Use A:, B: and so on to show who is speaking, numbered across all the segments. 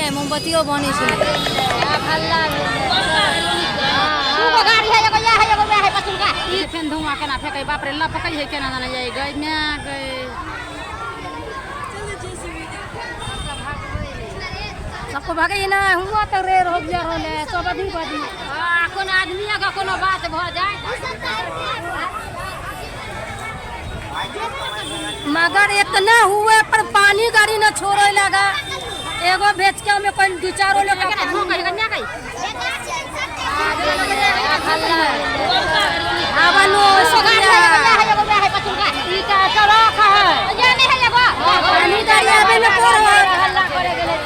A: नहीं मोमबत्तियों बनी से
B: गाड़ी है एगो या है एगो वे है पसुल का
C: ई फेन धुआं केना फेकै बाप रे लपकै है केना जाने जाई गई मैं गई
A: सबको भागे ना हुआ तो रे हो गया होले सब आदमी
C: हां कोनो आदमी का कोनो बात भ जाए
A: मगर इतना हुए पर पानी गाड़ी न छोड़े लगा एगो भेचके में कोई दो चारो लोग
C: केना ठोकै कन्या गई
A: आवनो
B: गाड़ी है एगो वे है पसुल का
C: ई का चरख है
B: ये नहीं है एगो
A: पानी गाड़ी आवे में कोर
C: हल्ला करे गेले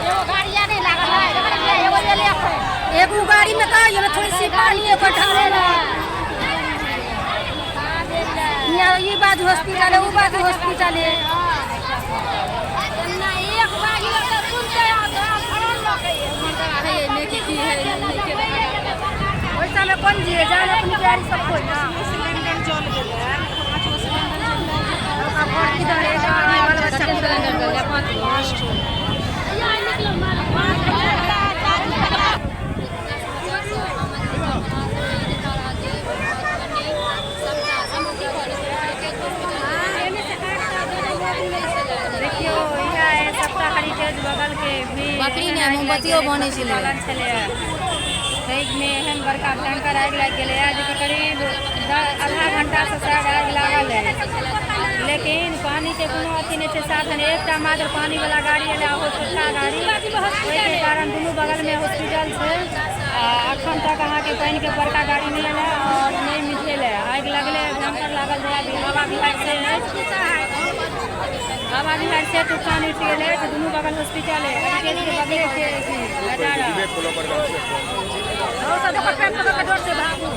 B: एगो गाड़ी या नहीं लागल है एगो ले ले
A: एगो गाड़ी में का ये थोड़ी सी पानी एको ढाले ना ये बात हॉस्पिटल है वो बात हॉस्पिटल है
B: ना एक बागी तो सुनते आ फरन लगे
C: लेके की है लेके
A: वैसा में कौन जी जान अपनी गाड़ी सब कोई ना
C: सिलेंडर जल गेलै 5 गो सिलेंडर जल गेलै
A: अब घर किधर है गाड़ी वाला बच्चा
C: सिलेंडर जल गया 5 गो
B: या निकलो माल
A: देखियो इहा है सप्ताह खरीदे बगल के भी
C: बकरी ने मोमबत्तियों बने छले
A: बगल छले एक में एहन बड़का टैंकर आग लग गेलै जे करीब आधा घंटा से शायद आग लागल है लेकिन पानी के कोनो अथी नहीं है साधन एकटा मात्र पानी वाला गाड़ी एला हो छोटका गाड़ी ओहि के कारण दोनों बगल में हॉस्पिटल से अखन तक अहाँ के पानी के बड़का गाड़ी नहीं एला और नहीं मिलेले आग लगले टैंकर लागल जरा हवा बिहार से हवा बिहार से तूफान उठ गेलै तो दोनों बगल हॉस्पिटल है के बगले से नजारा और सब पेट पकड़ के डर से भागू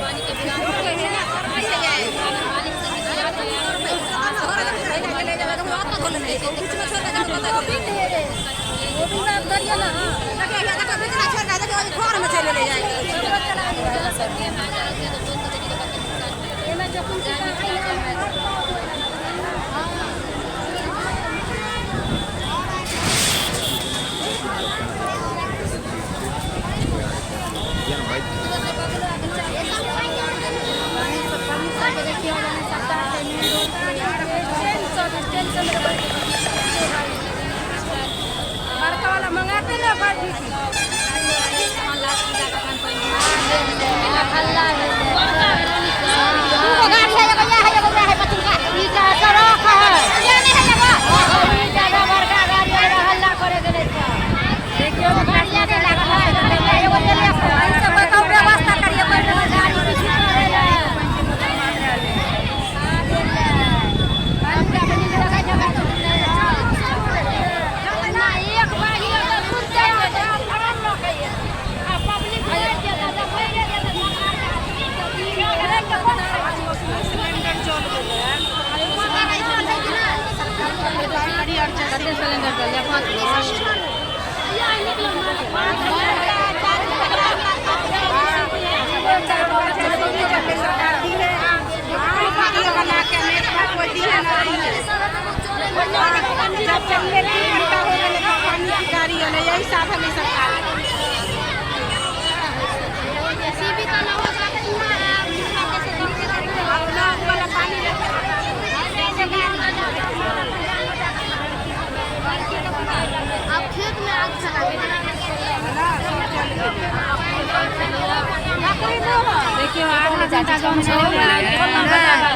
A: बड़का वाला मंगाते ना बाजी
B: हल्ला गाड़ी है एगो या है एगो वे है पसुल का
C: ई का चरख है
B: ये नहीं है एगो
C: ज्यादा बड़का गाड़ी है हल्ला करे गेले
A: देखियो
B: गाड़ी या नहीं लागल है एगो ले ले
A: ऐसे बताओ व्यवस्था करिए कोई गाड़ी
C: सिलेंडर जल गया 5 गो
B: यही साधन है सरकार अब खेत में आग
C: देखियो आधा घंटा कम चले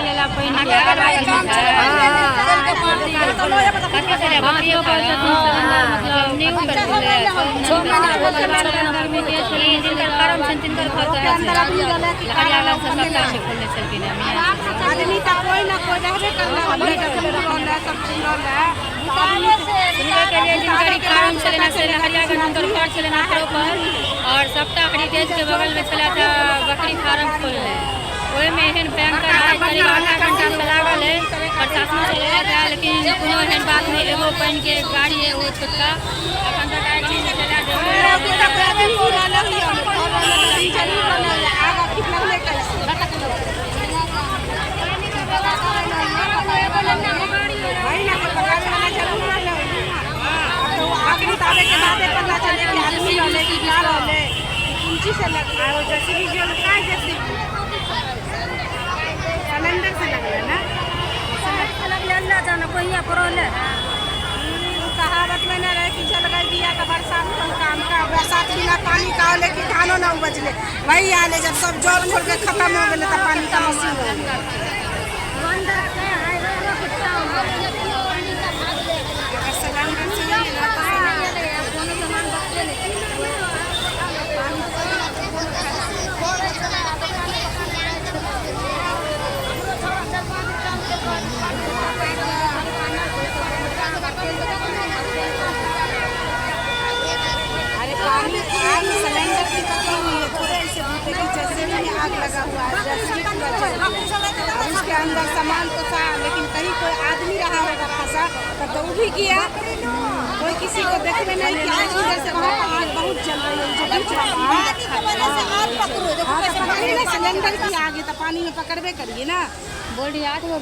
C: लेला पानी के मतलब न्यू कर दिले 6 महीना में जिनकर कर्म छन तिनकर घर हरियाणा से सरकार से खोलने छलकिन
B: आदमी का कोई ना कोई रहबे करना सब चीज
C: के लिए जिनकर कर्म चले से हरियाणा नंबर घर चले ना पर और सप्ताह खरीदेज के बगल में चला था बकरी फार्म खोलले ओए में एहन भयंकर आग करीब आधा घंटा से लागल है प्रशासन चले था लेकिन कोनो एहन बात नहीं एगो पानी के गाड़ी है वो छोटका अखन तक आग नहीं चला
B: आगे लगा रहे कुंची से लगा और जैसे भी जो का जैसे सिलेंडर से लगला ना
A: अल्लाह जाने कोई यहाँ पर ले
B: कहावत में न रहे कि जल गई दिया तो बरसात कल काम का बरसात बिना पानी का हो लेकिन धानो न उपजले वही आले जब सब जल छोड़ के खत्म हो गए तो पानी का मशीन हो सिलेंडर की तकलीफ हुई है थोड़े ऐसे बूटे की जैसे में आग लगा हुआ है उसके अंदर सामान तो था लेकिन कहीं कोई आदमी रहा होगा फंसा तब तो वो भी किया कोई किसी को देखने नहीं किया इस वजह से वहाँ पर आग बहुत जल रही है जो बीच सिलेंडर की आग है तो पानी में पकड़बे करिए ना
C: बोल रही 8 गो